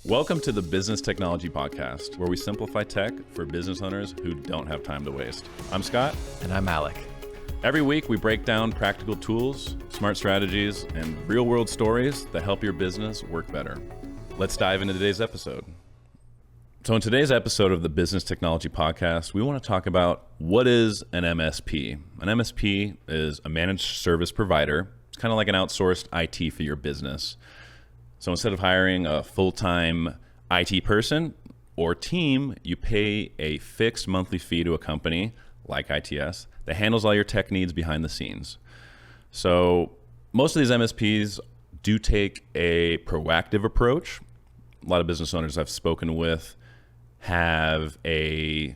Welcome to the Business Technology Podcast, where we simplify tech for business owners who don't have time to waste. I'm Scott. And I'm Alec. Every week, we break down practical tools, smart strategies, and real-world stories that help your business work better. Let's dive into today's episode. So in today's episode of the Business Technology Podcast, we want to talk about what is an MSP. An MSP is a managed service provider. It's kind of like an outsourced IT for your business. So instead of hiring a full-time IT person or team, you pay a fixed monthly fee to a company like ITS that handles all your tech needs behind the scenes. So most of these MSPs do take a proactive approach. A lot of business owners I've spoken with have a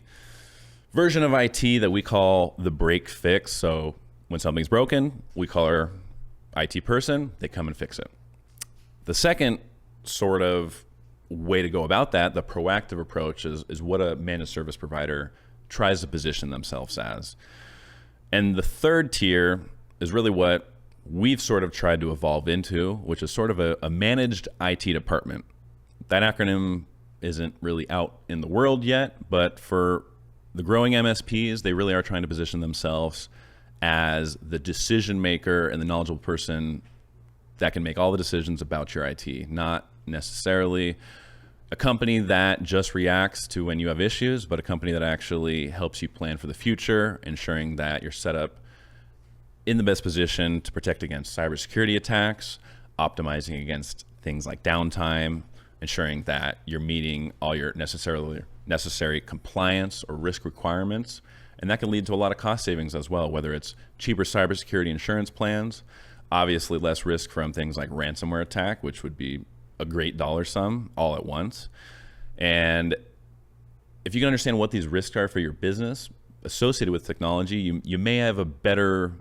version of IT that we call the break fix. So when something's broken, we call our IT person, they come and fix it. The second sort of way to go about that, the proactive approach, is what a managed service provider tries to position themselves as. And the third tier is really what we've sort of tried to evolve into, which is sort of a managed IT department. That acronym isn't really out in the world yet, but for the growing MSPs, they really are trying to position themselves as the decision maker and the knowledgeable person that can make all the decisions about your IT, not necessarily a company that just reacts to when you have issues, but a company that actually helps you plan for the future, ensuring that you're set up in the best position to protect against cybersecurity attacks, optimizing against things like downtime, ensuring that you're meeting all your necessary compliance or risk requirements. And that can lead to a lot of cost savings as well, whether it's cheaper cybersecurity insurance plans, obviously less risk from things like ransomware attack, which would be a great dollar sum all at once. And if you can understand what these risks are for your business associated with technology, you may have a better,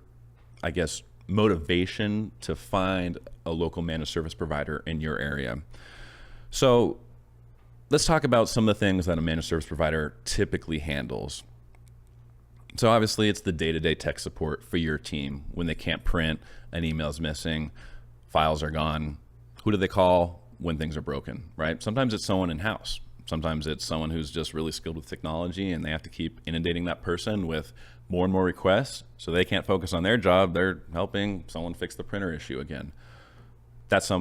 I guess, motivation to find a local managed service provider in your area. So let's talk about some of the things that a managed service provider typically handles. So obviously it's the day-to-day tech support for your team. When they can't print, an email's missing, files are gone, who do they call when things are broken, right? Sometimes it's someone in-house. Sometimes it's someone who's just really skilled with technology and they have to keep inundating that person with more and more requests so they can't focus on their job. They're helping someone fix the printer issue again. That's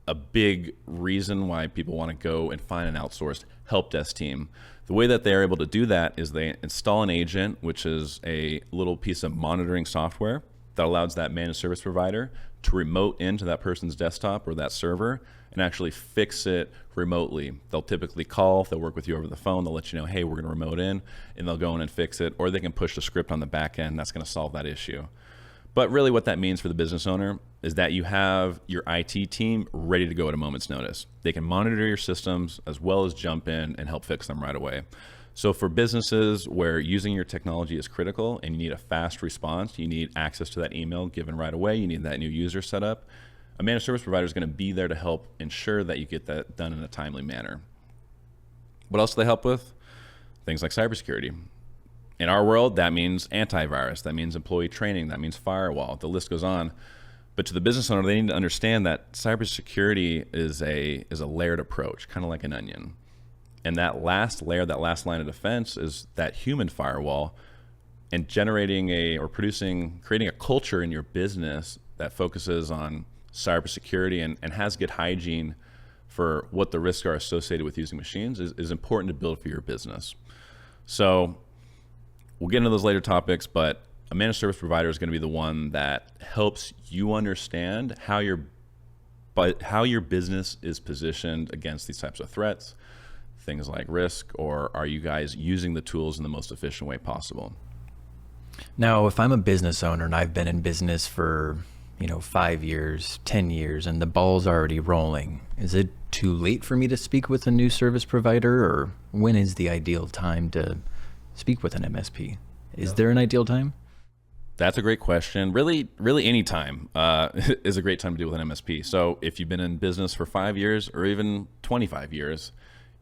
a big reason why people want to go and find an outsourced help desk team. The way that they're able to do that is they install an agent, which is a little piece of monitoring software that allows that managed service provider to remote into that person's desktop or that server and actually fix it remotely. They'll typically call, they'll work with you over the phone, they'll let you know, hey, we're going to remote in, and they'll go in and fix it, or they can push the script on the back end that's going to solve that issue. But really what that means for the business owner is that you have your IT team ready to go at a moment's notice. They can monitor your systems as well as jump in and help fix them right away. So for businesses where using your technology is critical and you need a fast response, you need access to that email given right away, you need that new user set up, a managed service provider is going to be there to help ensure that you get that done in a timely manner. What else do they help with? Things like cybersecurity. In our world, that means antivirus, that means employee training, that means firewall, the list goes on. But to the business owner, they need to understand that cybersecurity is a layered approach, kind of like an onion. And that last layer, that last line of defense is that human firewall, and creating a culture in your business that focuses on cybersecurity and has good hygiene for what the risks are associated with using machines is important to build for your business. So we'll get into those later topics, but a managed service provider is going to be the one that helps you understand how your business is positioned against these types of threats, things like risk, or are you guys using the tools in the most efficient way possible? Now, if I'm a business owner and I've been in business for 5 years, 10 years, and the ball's already rolling, is it too late for me to speak with a new service provider, or when is the ideal time to speak with an MSP? Is there an ideal time? That's a great question. Really any time is a great time to deal with an MSP. So if you've been in business for 5 years or even 25 years,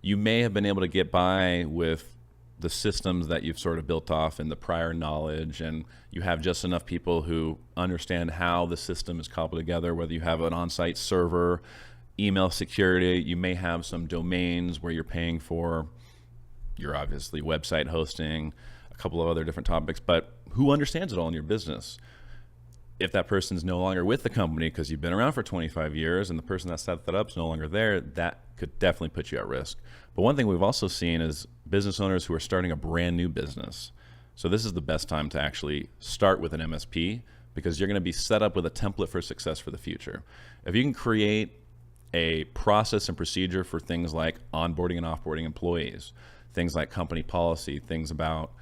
you may have been able to get by with the systems that you've sort of built off and the prior knowledge, and you have just enough people who understand how the system is cobbled together, whether you have an on-site server, email security. You may have some domains where you're paying for your obviously website hosting, a couple of other different topics, but who understands it all in your business? If that person's no longer with the company because you've been around for 25 years and the person that set that up is no longer there, that could definitely put you at risk. But one thing we've also seen is business owners who are starting a brand new business. So this is the best time to actually start with an MSP because you're going to be set up with a template for success for the future. If you can create a process and procedure for things like onboarding and offboarding employees, things like company policy, things about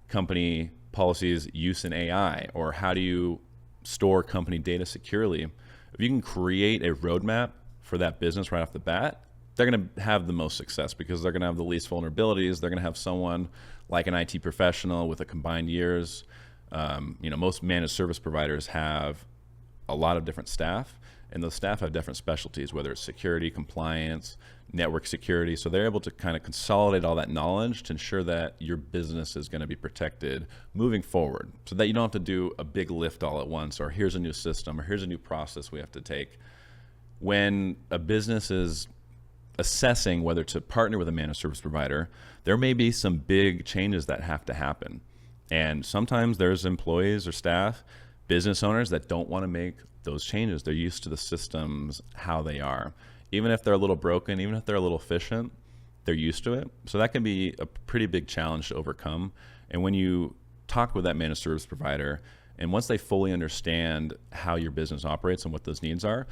company policies use in AI, or how do you store company data securely. If you can create a roadmap for that business right off the bat, they're going to have the most success because they're going to have the least vulnerabilities. They're going to have someone like an IT professional with a combined years. Most managed service providers have a lot of different staff, and those staff have different specialties, whether it's security, compliance, network security. So they're able to kind of consolidate all that knowledge to ensure that your business is going to be protected moving forward so that you don't have to do a big lift all at once, or here's a new system, or here's a new process we have to take. When a business is assessing whether to partner with a managed service provider, there may be some big changes that have to happen. And sometimes there's employees or staff, business owners that don't want to make those changes. They're used to the systems, how they are. Even if they're a little broken, even if they're a little efficient, they're used to it. So that can be a pretty big challenge to overcome. And when you talk with that managed service provider, and once they fully understand how your business operates and what those needs are,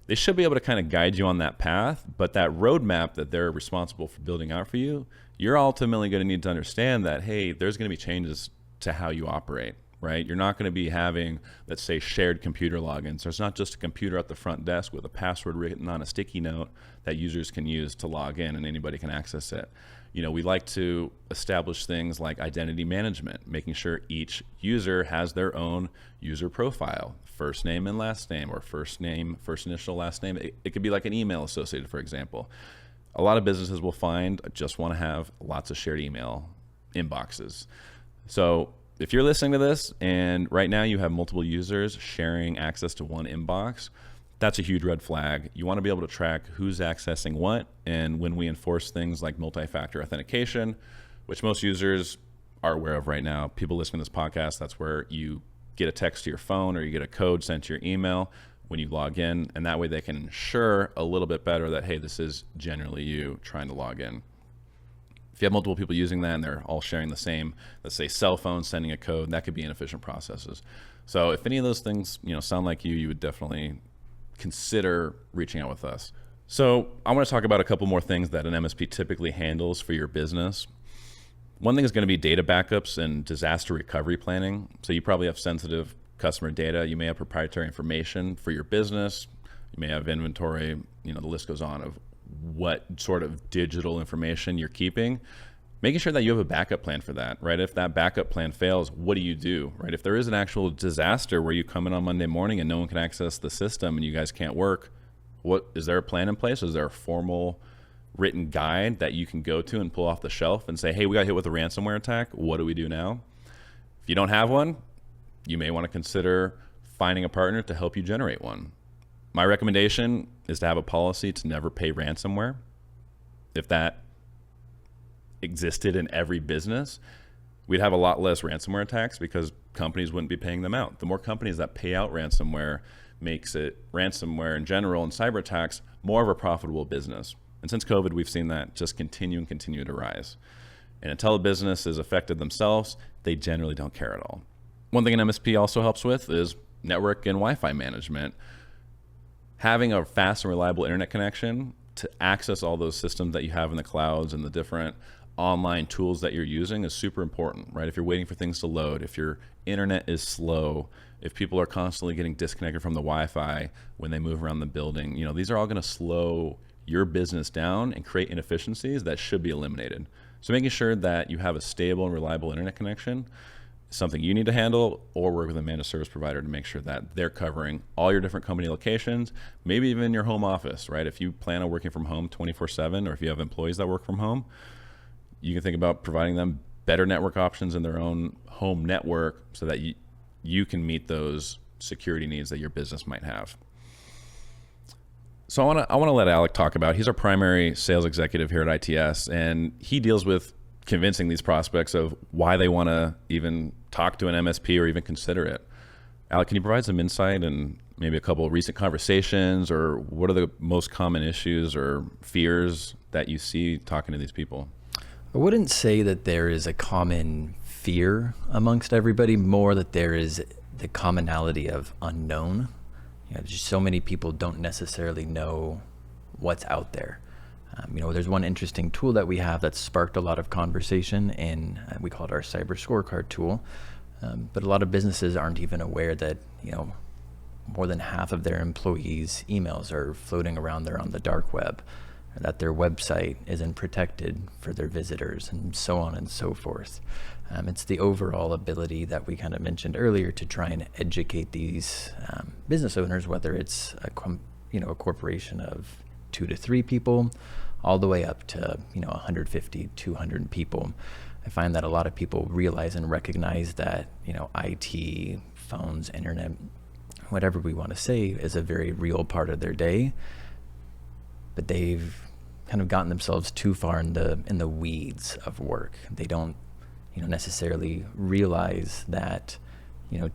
they should be able to kind of guide you on that path. But that roadmap that they're responsible for building out for you, you're ultimately going to need to understand that, hey, there's going to be changes to how you operate. Right? You're not going to be having, let's say, shared computer logins. There's not just a computer at the front desk with a password written on a sticky note that users can use to log in and anybody can access it. We like to establish things like identity management, making sure each user has their own user profile, first name and last name, or first name, first initial, last name. It could be like an email associated, for example. A lot of businesses will find just want to have lots of shared email inboxes. So if you're listening to this and right now you have multiple users sharing access to one inbox, that's a huge red flag. You want to be able to track who's accessing what, and when we enforce things like multi-factor authentication, which most users are aware of right now. People listening to this podcast, that's where you get a text to your phone or you get a code sent to your email when you log in, and that way they can ensure a little bit better that, hey, this is generally you trying to log in. If you have multiple people using that and they're all sharing the same, let's say cell phone, sending a code, that could be inefficient processes. So if any of those things sound like you would definitely consider reaching out with us. So I want to talk about a couple more things that an MSP typically handles for your business. One thing is going to be data backups and disaster recovery planning. So you probably have sensitive customer data. You may have proprietary information for your business. You may have inventory, the list goes on of what sort of digital information you're keeping, making sure that you have a backup plan for that, right? If that backup plan fails, what do you do, right? If there is an actual disaster where you come in on Monday morning and no one can access the system and you guys can't work, is there a plan in place? Is there a formal written guide that you can go to and pull off the shelf and say, hey, we got hit with a ransomware attack. What do we do now? If you don't have one, you may want to consider finding a partner to help you generate one. My recommendation is to have a policy to never pay ransomware. If that existed in every business, we'd have a lot less ransomware attacks because companies wouldn't be paying them out. The more companies that pay out ransomware makes it, ransomware in general and cyber attacks, more of a profitable business. And since COVID, we've seen that just continue to rise. And until a business is affected themselves, they generally don't care at all. One thing an MSP also helps with is network and Wi-Fi management. Having a fast and reliable internet connection to access all those systems that you have in the clouds and the different online tools that you're using is super important, right? If you're waiting for things to load, if your internet is slow, if people are constantly getting disconnected from the Wi-Fi when they move around the building, these are all going to slow your business down and create inefficiencies that should be eliminated. So making sure that you have a stable and reliable internet connection is something you need to handle, or work with a managed service provider to make sure that they're covering all your different company locations, maybe even your home office, right? If you plan on working from home 24/7, or if you have employees that work from home, you can think about providing them better network options in their own home network so that you can meet those security needs that your business might have. So I want to let Alec talk about, he's our primary sales executive here at ITS, and he deals with convincing these prospects of why they want to even talk to an MSP or even consider it. Alec, can you provide some insight and maybe a couple of recent conversations, or what are the most common issues or fears that you see talking to these people? I wouldn't say that there is a common fear amongst everybody, more that there is the commonality of unknown. Just so many people don't necessarily know what's out there. There's one interesting tool that we have that sparked a lot of conversation, and we call it our cyber scorecard tool. But a lot of businesses aren't even aware that, more than half of their employees' emails are floating around there on the dark web, or that their website isn't protected for their visitors, and so on and so forth. It's the overall ability that we kind of mentioned earlier to try and educate these business owners, whether it's a corporation of 2 to 3 people, all the way up to 150, 200 people. I find that a lot of people realize and recognize that IT, phones, internet, whatever we want to say, is a very real part of their day, but they've kind of gotten themselves too far in the weeds of work. They don't necessarily realize that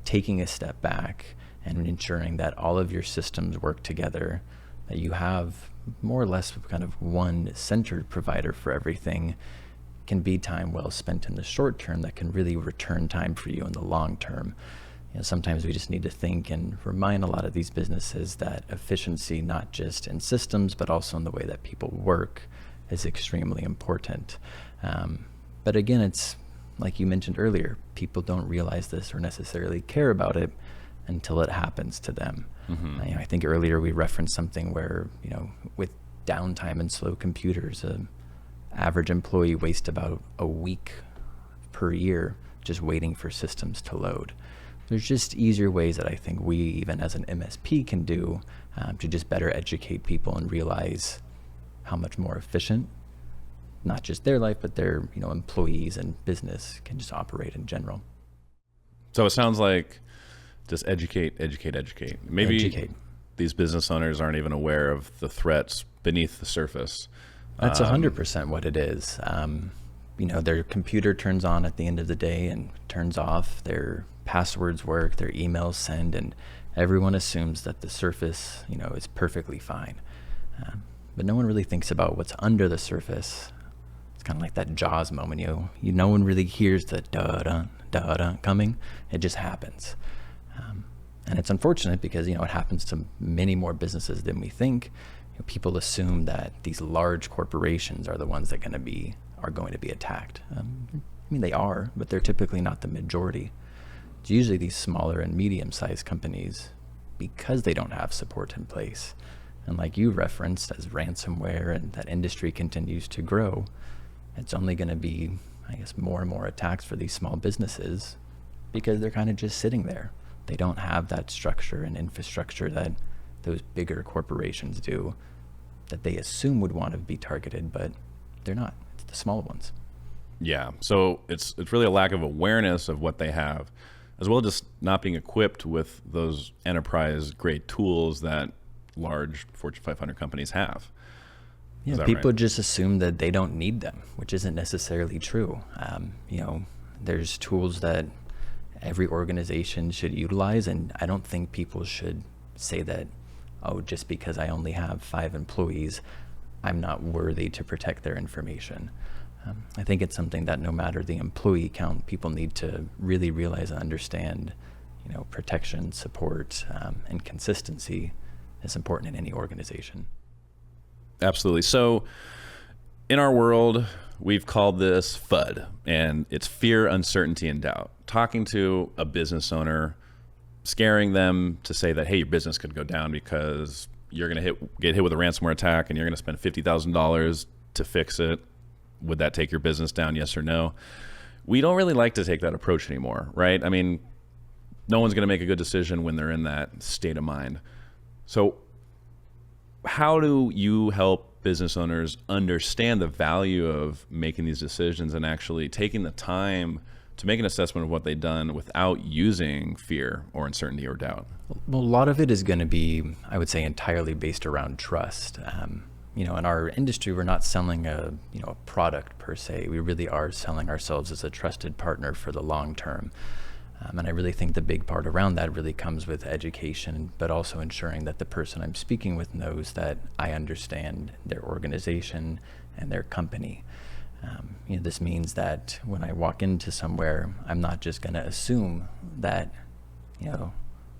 taking a step back and ensuring that all of your systems work together, that you have more or less kind of one centered provider for everything, can be time well spent in the short term that can really return time for you in the long term. Sometimes we just need to think and remind a lot of these businesses that efficiency, not just in systems, but also in the way that people work, is extremely important. But again, it's like you mentioned earlier, people don't realize this or necessarily care about it until it happens to them. Mm-hmm. I think earlier we referenced something where, with downtime and slow computers, an average employee wastes about a week per year just waiting for systems to load. There's just easier ways that I think we, even as an MSP, can do to just better educate people and realize how much more efficient, not just their life, but their employees and business can just operate in general. So it sounds like just educate. Maybe these business owners aren't even aware of the threats beneath the surface. That's 100% what it is. Their computer turns on at the end of the day and turns off. Their passwords work, their emails send, and everyone assumes that the surface, is perfectly fine. But no one really thinks about what's under the surface. It's kind of like that Jaws moment. No one really hears the da-da coming. It just happens. And it's unfortunate because, it happens to many more businesses than we think. People assume that these large corporations are the ones that are going to be attacked. They are, but they're typically not the majority. It's usually these smaller and medium-sized companies, because they don't have support in place. And like you referenced, as ransomware and that industry continues to grow, it's only going to be, more and more attacks for these small businesses because they're kind of just sitting there. They don't have that structure and infrastructure that those bigger corporations do, that they assume would want to be targeted, but they're not. It's the small ones. Yeah. So it's really a lack of awareness of what they have, as well as just not being equipped with those enterprise-grade tools that large Fortune 500 companies have. Yeah, people just assume that they don't need them, which isn't necessarily true. There's tools that every organization should utilize, and I don't think people should say that, just because I only have 5 employees, I'm not worthy to protect their information. I think it's something that no matter the employee count, people need to really realize and understand, protection, support, and consistency is important in any organization. Absolutely. So in our world, we've called this FUD, and it's fear, uncertainty, and doubt. Talking to a business owner, scaring them to say that, hey, your business could go down because you're going to get hit with a ransomware attack and you're going to spend $50,000 to fix it. Would that take your business down? Yes or no? We don't really like to take that approach anymore, right? No one's going to make a good decision when they're in that state of mind. So how do you help business owners understand the value of making these decisions and actually taking the time to make an assessment of what they've done without using fear or uncertainty or doubt? Well, a lot of it is going to be, I would say, entirely based around trust. In our industry, we're not selling a product per se. We really are selling ourselves as a trusted partner for the long term. And I really think the big part around that really comes with education, but also ensuring that the person I'm speaking with knows that I understand their organization and their company. This means that when I walk into somewhere, I'm not just going to assume that,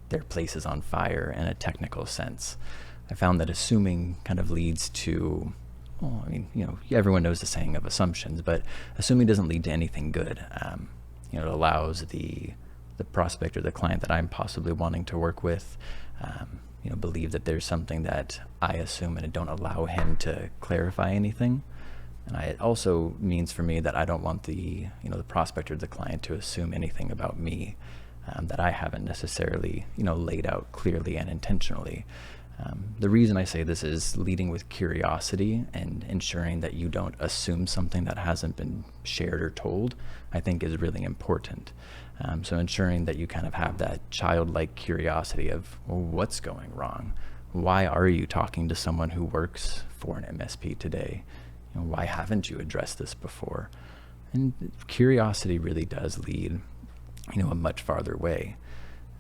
their place is on fire in a technical sense. I found that assuming kind of leads to, everyone knows the saying of assumptions, but assuming doesn't lead to anything good. It allows the prospect or the client that I'm possibly wanting to work with, believe that there's something that I assume, and it don't allow him to clarify anything. And it also means for me that I don't want the prospect or the client to assume anything about me that I haven't necessarily, laid out clearly and intentionally. The reason I say this is leading with curiosity and ensuring that you don't assume something that hasn't been shared or told, I think is really important. So ensuring that you kind of have that childlike curiosity of, well, what's going wrong? Why are you talking to someone who works for an MSP today? Why haven't you addressed this before? And curiosity really does lead, a much farther way.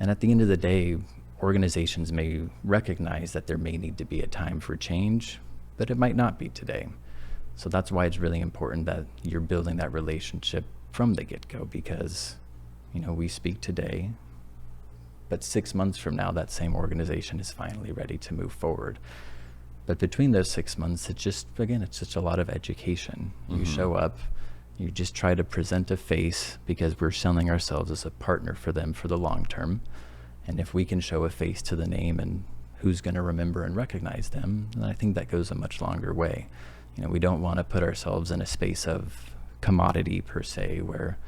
And at the end of the day, organizations may recognize that there may need to be a time for change, but it might not be today. So that's why it's really important that you're building that relationship from the get-go, because, we speak today, but 6 months from now, that same organization is finally ready to move forward. But between those 6 months, it's just a lot of education. You show up, you just try to present a face, because we're selling ourselves as a partner for them for the long term. And if we can show a face to the name and who's going to remember and recognize them, then I think that goes a much longer way. We don't want to put ourselves in a space of commodity per se, where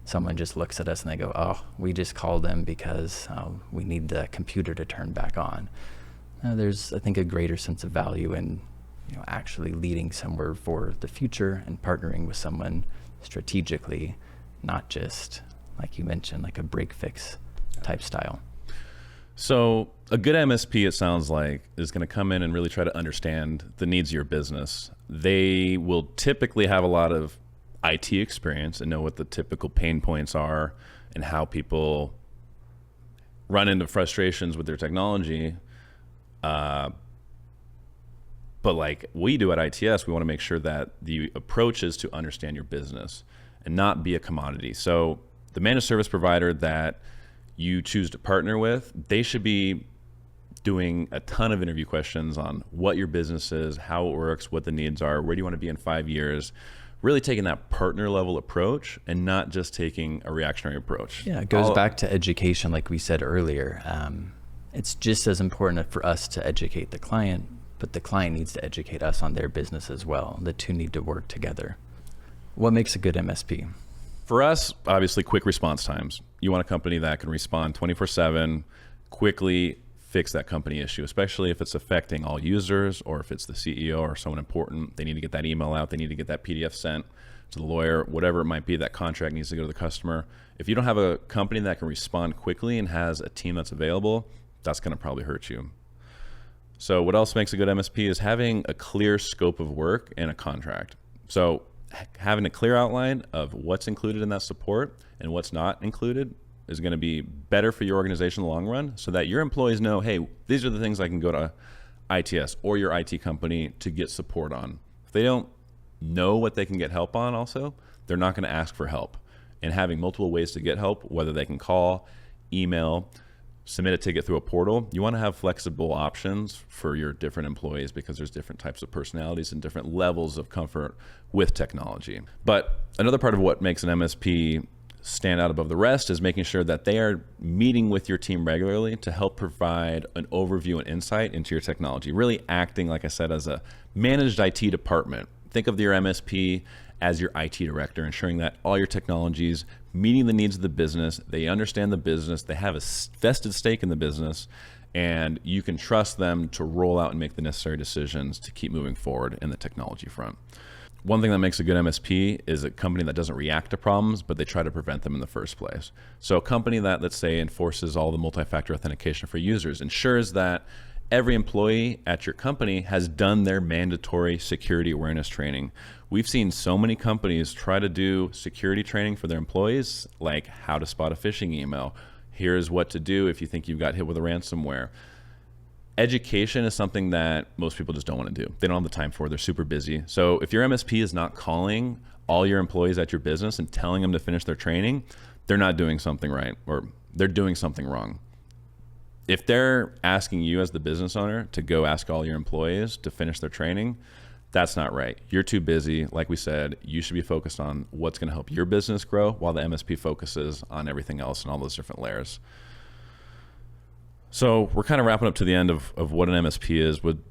someone just looks at us and they go, oh, we just called them because we need the computer to turn back on. There's, I think, a greater sense of value in actually leading somewhere for the future and partnering with someone strategically, not just, like you mentioned, like a break fix type style. So a good MSP, it sounds like, is going to come in and really try to understand the needs of your business. They will typically have a lot of IT experience and know what the typical pain points are and how people run into frustrations with their technology. But like we do at ITS, we want to make sure that the approach is to understand your business and not be a commodity. So the managed service provider that you choose to partner with, they should be doing a ton of interview questions on what your business is, how it works, what the needs are, where do you want to be in 5 years, really taking that partner level approach and not just taking a reactionary approach. Yeah, it goes back to education, like we said earlier. It's just as important for us to educate the client, but the client needs to educate us on their business as well. The two need to work together. What makes a good MSP? For us, obviously, quick response times. You want a company that can respond 24/7, quickly fix that company issue, especially if it's affecting all users or if it's the CEO or someone important. They need to get that email out. They need to get that PDF sent to the lawyer, whatever it might be. That contract needs to go to the customer. If you don't have a company that can respond quickly and has a team that's available, that's going to probably hurt you. So what else makes a good MSP is having a clear scope of work and a contract. So having a clear outline of what's included in that support and what's not included is going to be better for your organization in the long run, so that your employees know, hey, these are the things I can go to ITS or your IT company to get support on. If they don't know what they can get help on also, they're not going to ask for help. And having multiple ways to get help, whether they can call, email, submit a ticket through a portal, you want to have flexible options for your different employees, because there's different types of personalities and different levels of comfort with technology. But another part of what makes an MSP stand out above the rest is making sure that they are meeting with your team regularly to help provide an overview and insight into your technology, really acting, like I said, as a managed IT department. Think of your MSP as your IT director, ensuring that all your technologies meeting the needs of the business, they understand the business, they have a vested stake in the business, and you can trust them to roll out and make the necessary decisions to keep moving forward in the technology front. one thing that makes a good MSP is a company that doesn't react to problems, but they try to prevent them in the first place. So a company that, let's say, enforces all the multi-factor authentication for users, ensures that every employee at your company has done their mandatory security awareness training. We've seen so many companies try to do security training for their employees, like how to spot a phishing email. Here's what to do if you think you've got hit with a ransomware. Education is something that most people just don't want to do. They don't have the time for it. They're super busy. So if your MSP is not calling all your employees at your business and telling them to finish their training, they're not doing something right, or they're doing something wrong. If they're asking you as the business owner to go ask all your employees to finish their training, that's not right. You're too busy. Like we said, you should be focused on what's going to help your business grow, while the MSP focuses on everything else and all those different layers. So we're kind of wrapping up to the end of what an MSP is. Would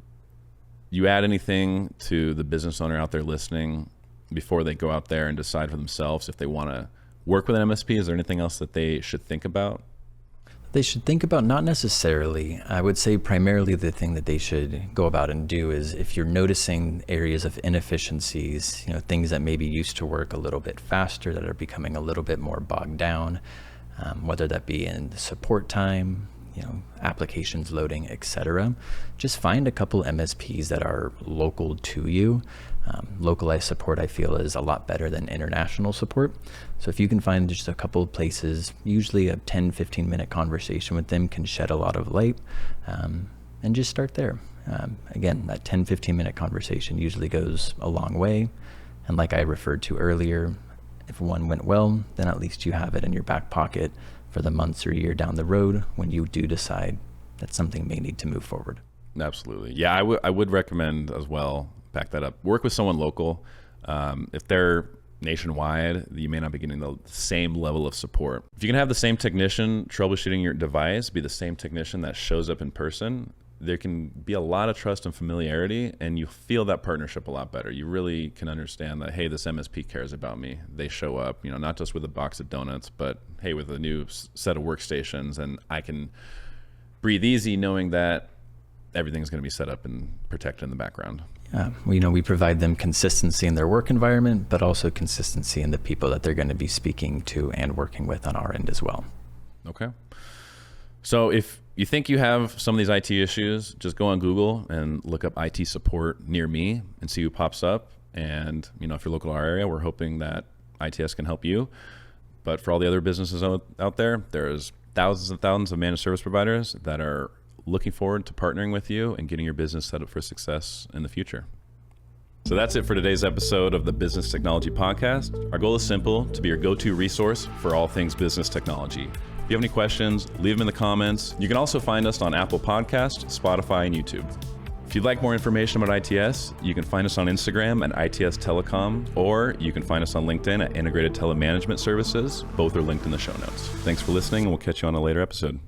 you add anything to the business owner out there listening before they go out there and decide for themselves if they want to work with an MSP? Is there anything else that they should think about? They should think about, not necessarily. I would say primarily the thing that they should go about and do is, if you're noticing areas of inefficiencies, things that maybe used to work a little bit faster that are becoming a little bit more bogged down, whether that be in the support time, applications loading, etc. Just find a couple MSPs that are local to you. Localized support, I feel, is a lot better than international support. So if you can find just a couple of places, usually a 10-15 minute conversation with them can shed a lot of light, and just start there. Again, that 10-15 minute conversation usually goes a long way. And like I referred to earlier, if one went well, then at least you have it in your back pocket for the months or year down the road when you do decide that something may need to move forward. Absolutely. Yeah, I would recommend as well, back that up, work with someone local. If they're nationwide, you may not be getting the same level of support. If you can have the same technician troubleshooting your device be the same technician that shows up in person, there can be a lot of trust and familiarity, and you feel that partnership a lot better. You really can understand that, hey, this MSP cares about me. They show up, not just with a box of donuts, but hey, with a new set of workstations, and I can breathe easy knowing that everything's going to be set up and protected in the background. We provide them consistency in their work environment, but also consistency in the people that they're going to be speaking to and working with on our end as well. Okay. So if you think you have some of these IT issues, just go on Google and look up IT support near me and see who pops up. And, if you're local to our area, we're hoping that ITS can help you. But for all the other businesses out there, there's thousands and thousands of managed service providers that are looking forward to partnering with you and getting your business set up for success in the future. So that's it for today's episode of the Business Technology Podcast. Our goal is simple: to be your go-to resource for all things business technology. If you have any questions, leave them in the comments. You can also find us on Apple Podcasts, Spotify, and YouTube. If you'd like more information about ITS, you can find us on Instagram at ITS Telecom, or you can find us on LinkedIn at Integrated Telemanagement Services. Both are linked in the show notes. Thanks for listening, and we'll catch you on a later episode.